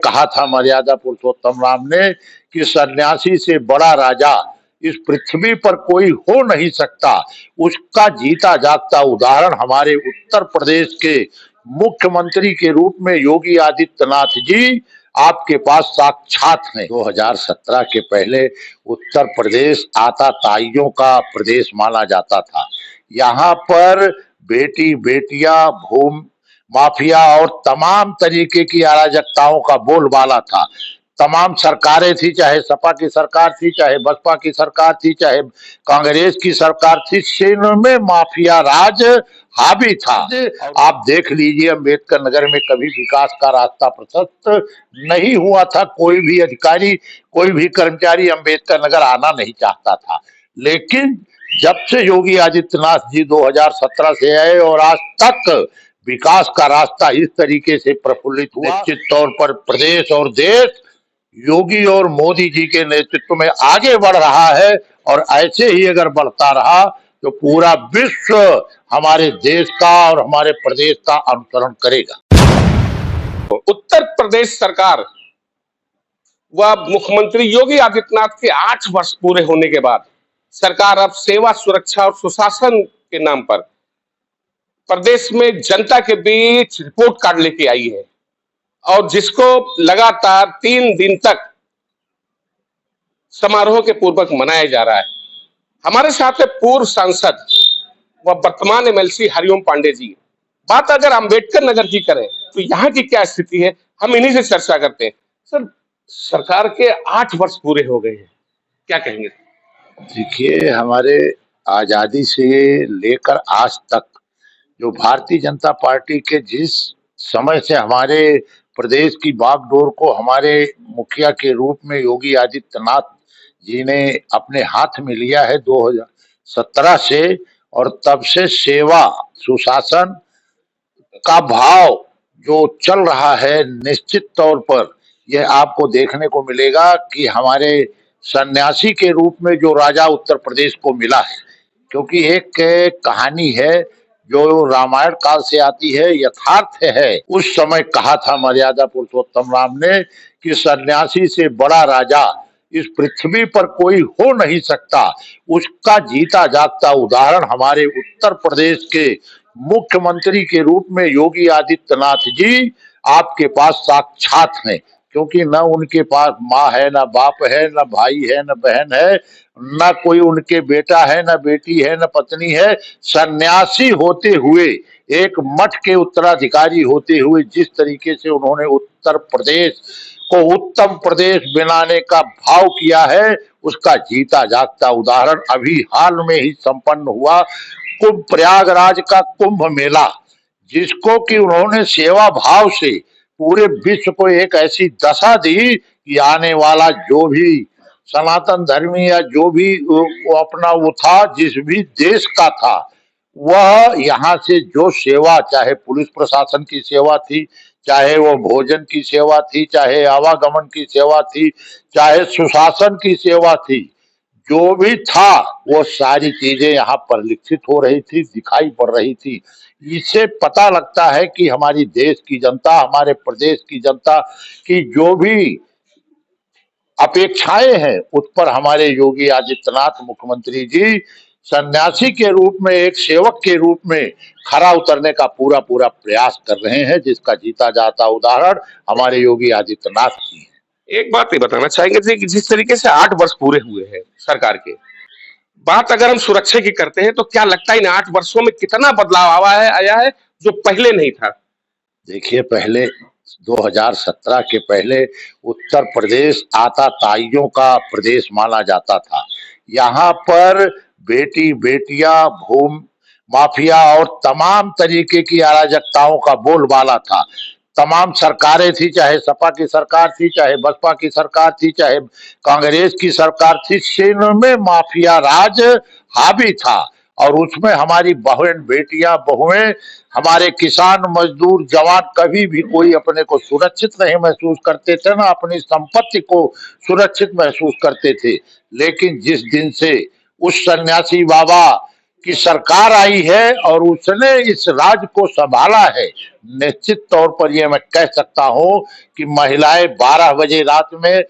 कहा था मर्यादा पुरुषोत्तम राम ने कि सन्यासी से बड़ा राजा इस पृथ्वी पर कोई हो नहीं सकता। उसका जीता जागता उदाहरण हमारे उत्तर प्रदेश के मुख्यमंत्री के रूप में योगी आदित्यनाथ जी आपके पास साक्षात हैं। 2017 के पहले उत्तर प्रदेश आताताइयों का प्रदेश माना जाता था। यहाँ पर बेटी बेटियां भूमि माफिया और तमाम तरीके की अराजकताओं का बोलबाला था। तमाम सरकारें थी, चाहे सपा की सरकार थी, चाहे बसपा की सरकार थी, चाहे कांग्रेस की सरकार थी, में माफिया राज हावी था। आप देख लीजिए, अम्बेडकर नगर में कभी विकास का रास्ता प्रशस्त नहीं हुआ था। कोई भी अधिकारी, कोई भी कर्मचारी अम्बेडकर नगर आना नहीं चाहता था। लेकिन जब से योगी आदित्यनाथ जी 2017 से आए और आज तक विकास का रास्ता इस तरीके से प्रफुल्लित हुआ। निश्चित तौर पर प्रदेश और देश योगी और मोदी जी के नेतृत्व में आगे बढ़ रहा है और ऐसे ही अगर बढ़ता रहा तो पूरा विश्व हमारे देश का और हमारे प्रदेश का अनुसरण करेगा। उत्तर प्रदेश सरकार व मुख्यमंत्री योगी आदित्यनाथ के 8 वर्ष पूरे होने के बाद सरकार अब सेवा, सुरक्षा और सुशासन के नाम पर प्रदेश में जनता के बीच रिपोर्ट कार्ड लेके आई है और जिसको लगातार 3 दिन तक समारोह के पूर्वक मनाया जा रहा है। हमारे साथ है पूर्व सांसद व वर्तमान एमएलसी हरिओम पांडे जी। बात अगर अंबेडकर नगर की करें तो यहाँ की क्या स्थिति है, हम इन्हीं से चर्चा करते हैं। सर, सरकार के 8 वर्ष पूरे हो गए हैं, क्या कहेंगे? देखिए, हमारे आजादी से लेकर आज तक जो भारतीय जनता पार्टी के जिस समय से हमारे प्रदेश की बागडोर को हमारे मुखिया के रूप में योगी आदित्यनाथ जी ने अपने हाथ में लिया है 2017 से, और तब से सेवा सुशासन का भाव जो चल रहा है, निश्चित तौर पर यह आपको देखने को मिलेगा कि हमारे सन्यासी के रूप में जो राजा उत्तर प्रदेश को मिला है। क्योंकि एक कहानी है जो रामायण काल से आती है, यथार्थ है। उस समय कहा था मर्यादा पुरुषोत्तम राम ने कि सन्यासी से बड़ा राजा इस पृथ्वी पर कोई हो नहीं सकता। उसका जीता जागता उदाहरण हमारे उत्तर प्रदेश के मुख्यमंत्री के रूप में योगी आदित्यनाथ जी आपके पास साक्षात हैं। क्योंकि न उनके पास माँ है, न बाप है, न भाई है, न बहन है, न कोई उनके बेटा है, न बेटी है, न पत्नी है। सन्यासी होते हुए, एक मठ के उत्तराधिकारी होते हुए जिस तरीके से उन्होंने उत्तर प्रदेश को उत्तम प्रदेश बनाने का भाव किया है, उसका जीता जागता उदाहरण अभी हाल में ही संपन्न हुआ कुंभ, प्रयागराज का कुंभ मेला, जिसको कि उन्होंने सेवा भाव से पूरे विश्व को एक ऐसी दशा दी कि आने वाला जो भी सनातन धर्मी या जो भी वो अपना वो था, जिस भी देश का था, वह यहाँ से जो सेवा, चाहे पुलिस प्रशासन की सेवा थी, चाहे वो भोजन की सेवा थी, चाहे आवागमन की सेवा थी, चाहे सुशासन की सेवा थी, जो भी था वो सारी चीजें यहाँ परिलक्षित हो रही थी, दिखाई पड़ रही थी। इससे पता लगता है कि हमारी देश की जनता, हमारे प्रदेश की जनता की जो भी अपेक्षाएं हैं, उस पर हमारे योगी आदित्यनाथ मुख्यमंत्री जी सन्यासी के रूप में, एक सेवक के रूप में खरा उतरने का पूरा पूरा प्रयास कर रहे हैं, जिसका जीता जाता उदाहरण हमारे योगी आदित्यनाथ जी हैं। एक बात ये बताना चाहेंगे जी कि जिस तरीके से 8 वर्ष पूरे हुए हैं सरकार के, बात अगर हम सुरक्षा की करते हैं तो क्या लगता है इन 8 वर्षों में कितना बदलाव आया है जो पहले नहीं था? देखिए, पहले 2017 के पहले उत्तर प्रदेश आताताइयों का प्रदेश माना जाता था। यहाँ पर बेटी बेटियां भूमि माफिया और तमाम तरीके की अराजकताओं का बोलबाला था। तमाम सरकारें थी, चाहे सपा की सरकार थी, चाहे बसपा की सरकार थी, चाहे कांग्रेस की सरकार थी, में माफिया राज हावी था। और उसमें हमारी बहन बेटियां बहुएं, हमारे किसान मजदूर जवान कभी भी कोई अपने को सुरक्षित नहीं महसूस करते थे, ना अपनी संपत्ति को सुरक्षित महसूस करते थे। लेकिन जिस दिन से उस सन्यासी बाबा की सरकार आई है और उसने इस राज्य को संभाला है। निश्चित तौर पर यह मैं कह सकता हूं कि महिलाएं 12 बजे रात में,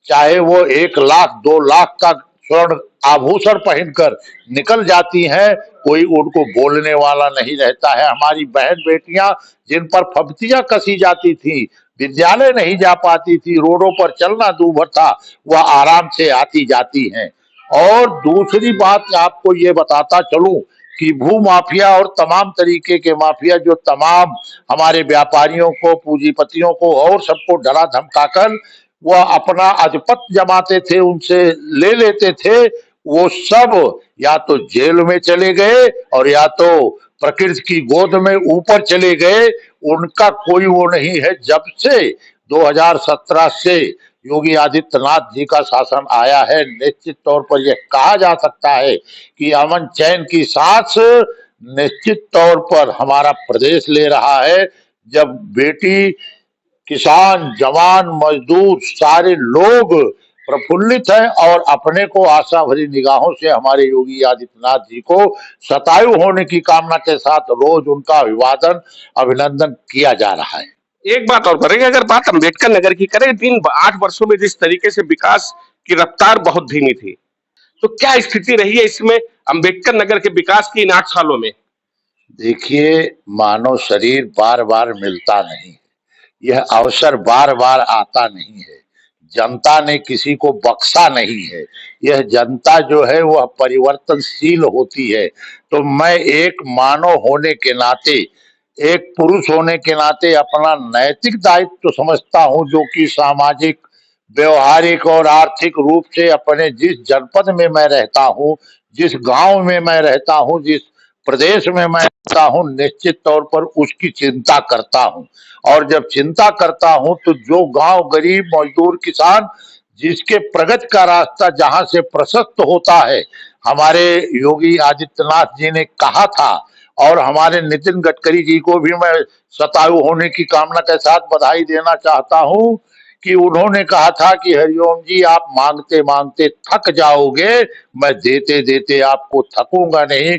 चाहे वो 1 लाख 2 लाख का स्वर्ण आभूषण पहनकर निकल जाती हैं, कोई उनको बोलने वाला नहीं रहता है। हमारी बहन बेटियां जिन पर फब्तियां कसी जाती थी, विद्यालय नहीं जा पाती थी, रोडों पर चलना दूभर था, वह आराम से आती जाती हैं। और दूसरी बात आपको ये बताता चलूं कि भू माफिया और तमाम तरीके के माफिया जो तमाम हमारे व्यापारियों को, पूंजीपतियों को और सबको डरा धमकाकर वह अपना अधिपत्य जमाते थे, उनसे ले लेते थे, वो सब या तो जेल में चले गए और या तो प्रकृति की गोद में ऊपर चले गए। उनका कोई वो नहीं है। जब से 2017 से योगी आदित्यनाथ जी का शासन आया है, निश्चित तौर पर यह कहा जा सकता है कि अमन चैन की सांस निश्चित तौर पर हमारा प्रदेश ले रहा है। जब बेटी, किसान, जवान, मजदूर सारे लोग प्रफुल्लित हैं और अपने को आशा भरी निगाहों से हमारे योगी आदित्यनाथ जी को शतायु होने की कामना के साथ रोज उनका अभिवादन, अभिनंदन किया जा रहा है। एक बात और करेंगे, अगर बात अंबेडकर नगर की करें, इन 8 वर्षों में जिस तरीके से विकास की रफ्तार बहुत धीमी थी, तो क्या स्थिति रही है इसमें अंबेडकर नगर के विकास की इन 8 सालों में? देखिए, मानव शरीर बार बार मिलता नहीं, यह अवसर बार बार आता नहीं है। जनता ने किसी को बख्शा नहीं है। यह जनता जो है वह परिवर्तनशील होती है। तो मैं एक मानव होने के नाते, एक पुरुष होने के नाते अपना नैतिक दायित्व तो समझता हूं, जो कि सामाजिक, व्यवहारिक और आर्थिक रूप से अपने जिस जनपद में मैं रहता हूं, जिस गांव में मैं रहता हूं, जिस प्रदेश में मैं रहता हूं, निश्चित तौर पर उसकी चिंता करता हूं। और जब चिंता करता हूं तो जो गांव गरीब, मजदूर, किसान जिसके प्रगति का रास्ता जहां से प्रशस्त होता है, हमारे योगी आदित्यनाथ जी ने कहा था, और हमारे नितिन गडकरी जी को भी मैं शतायु होने की कामना के साथ बधाई देना चाहता हूं कि उन्होंने कहा था कि हरिओम जी, आप मांगते मांगते थक जाओगे, मैं देते देते आपको थकूंगा नहीं।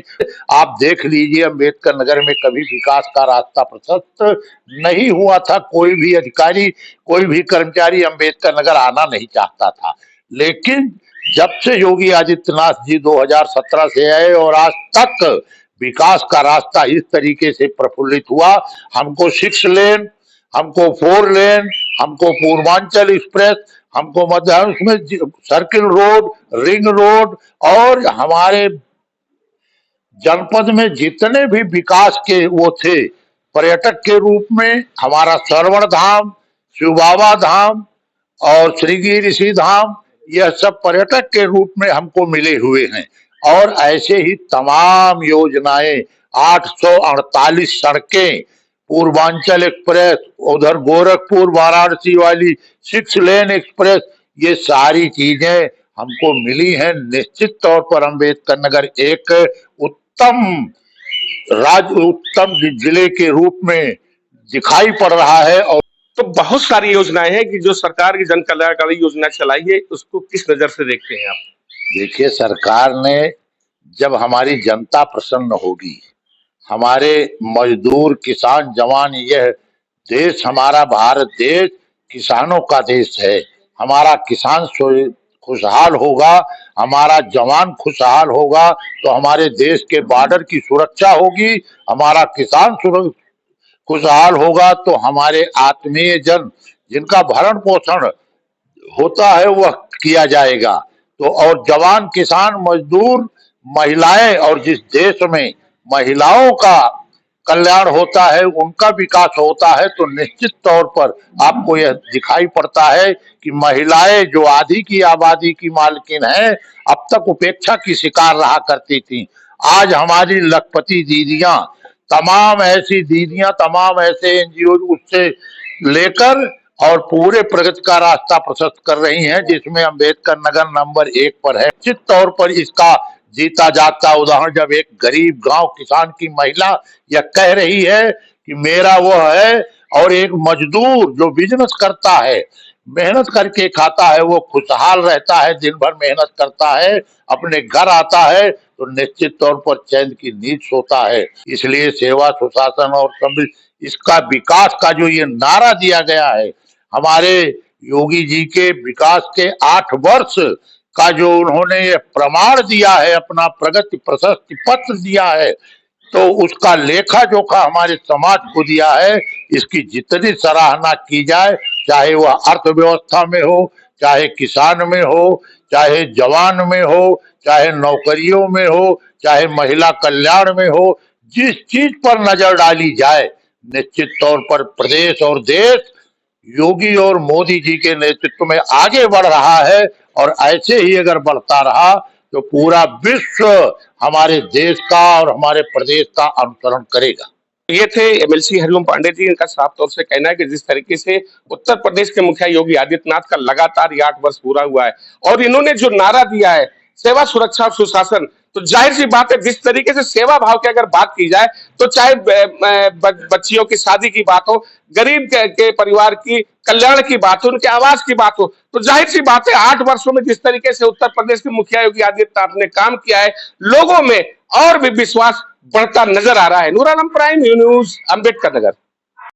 आप देख लीजिए, अंबेडकर नगर में कभी विकास का रास्ता प्रशस्त नहीं हुआ था। कोई भी अधिकारी, कोई भी कर्मचारी अंबेडकर नगर आना नहीं चाहता था। लेकिन जब से योगी आदित्यनाथ जी 2017 से आए और आज तक विकास का रास्ता इस तरीके से प्रफुल्लित हुआ, हमको 6 लेन, हमको 4 लेन, हमको पूर्वांचल एक्सप्रेस, हमको मध्य में सर्किल रोड, रिंग रोड, और हमारे जनपद में जितने भी विकास के वो थे पर्यटक के रूप में, हमारा श्रवण धाम, शिव बाबा धाम और श्रीगिरी ऋषि धाम, यह सब पर्यटक के रूप में हमको मिले हुए हैं। और ऐसे ही तमाम योजनाएं, 848 सड़कें, पूर्वांचल एक्सप्रेस, उधर गोरखपुर वाराणसी वाली 6 लेन एक्सप्रेस, ये सारी चीजें हमको मिली हैं। निश्चित तौर पर अंबेडकर नगर एक उत्तम उत्तम जिले के रूप में दिखाई पड़ रहा है। और तो बहुत सारी योजनाएं हैं कि जो सरकार की जन कल्याणकारी योजना चलाई है, उसको किस नजर से देखते हैं आप? देखिए, सरकार ने, जब हमारी जनता प्रसन्न होगी, हमारे मजदूर, किसान, जवान, यह देश, हमारा भारत देश किसानों का देश है। हमारा किसान खुशहाल होगा, हमारा जवान खुशहाल होगा, तो हमारे देश के बॉर्डर की सुरक्षा होगी। हमारा किसान खुशहाल होगा तो हमारे आत्मीय जन जिनका भरण पोषण होता है वह किया जाएगा। तो और जवान, किसान, मजदूर, महिलाएं, और जिस देश में महिलाओं का कल्याण होता है, उनका विकास होता है, तो निश्चित तौर पर आपको यह दिखाई पड़ता है कि महिलाएं जो आधी की आबादी की मालकिन हैं, अब तक उपेक्षा की शिकार रहा करती थी। आज हमारी लखपति दीदियां, तमाम ऐसी दीदियां, तमाम ऐसे एनजीओ उससे लेकर और पूरे प्रगति का रास्ता प्रशस्त कर रही हैं, जिसमें अंबेडकर नगर नंबर 1 पर है। निश्चित तौर पर इसका जीता जागता उदाहरण जब एक गरीब गांव किसान की महिला यह कह रही है कि मेरा वो है, और एक मजदूर जो बिजनेस करता है मेहनत करके खाता है, वो खुशहाल रहता है, दिन भर मेहनत करता है, अपने घर आता है तो निश्चित तौर पर चैन की नींद सोता है। इसलिए सेवा, सुशासन और इसका विकास का जो ये नारा दिया गया है, हमारे योगी जी के विकास के 8 वर्ष का जो उन्होंने ये प्रमाण दिया है, अपना प्रगति प्रशस्ति पत्र दिया है, तो उसका लेखा जोखा हमारे समाज को दिया है। इसकी जितनी सराहना की जाए, चाहे वह अर्थव्यवस्था में हो, चाहे किसान में हो, चाहे जवान में हो, चाहे नौकरियों में हो, चाहे महिला कल्याण में हो, जिस चीज पर नजर डाली जाए, निश्चित तौर पर प्रदेश और देश योगी और मोदी जी के नेतृत्व में आगे बढ़ रहा है। और ऐसे ही अगर बढ़ता रहा तो पूरा विश्व हमारे देश का और हमारे प्रदेश का अनुसरण करेगा। ये थे एमएलसी हरिओम पांडे जी। इनका साफ तौर से कहना है कि जिस तरीके से उत्तर प्रदेश के मुखिया योगी आदित्यनाथ का लगातार ये 8 वर्ष पूरा हुआ है और इन्होंने जो नारा दिया है सेवा, सुरक्षा और सुशासन, तो जाहिर सी बात है जिस तरीके से सेवा भाव की अगर बात की जाए तो चाहे बच्चियों की शादी की बात हो, गरीब के परिवार की कल्याण की बात हो, उनके आवास की बात हो, तो जाहिर सी बात है 8 वर्षों में जिस तरीके से उत्तर प्रदेश के मुखिया योगी आदित्यनाथ ने काम किया है, लोगों में और भी विश्वास बढ़ता नजर आ रहा है। Noor Alam, prime news, Ambedkar Nagar.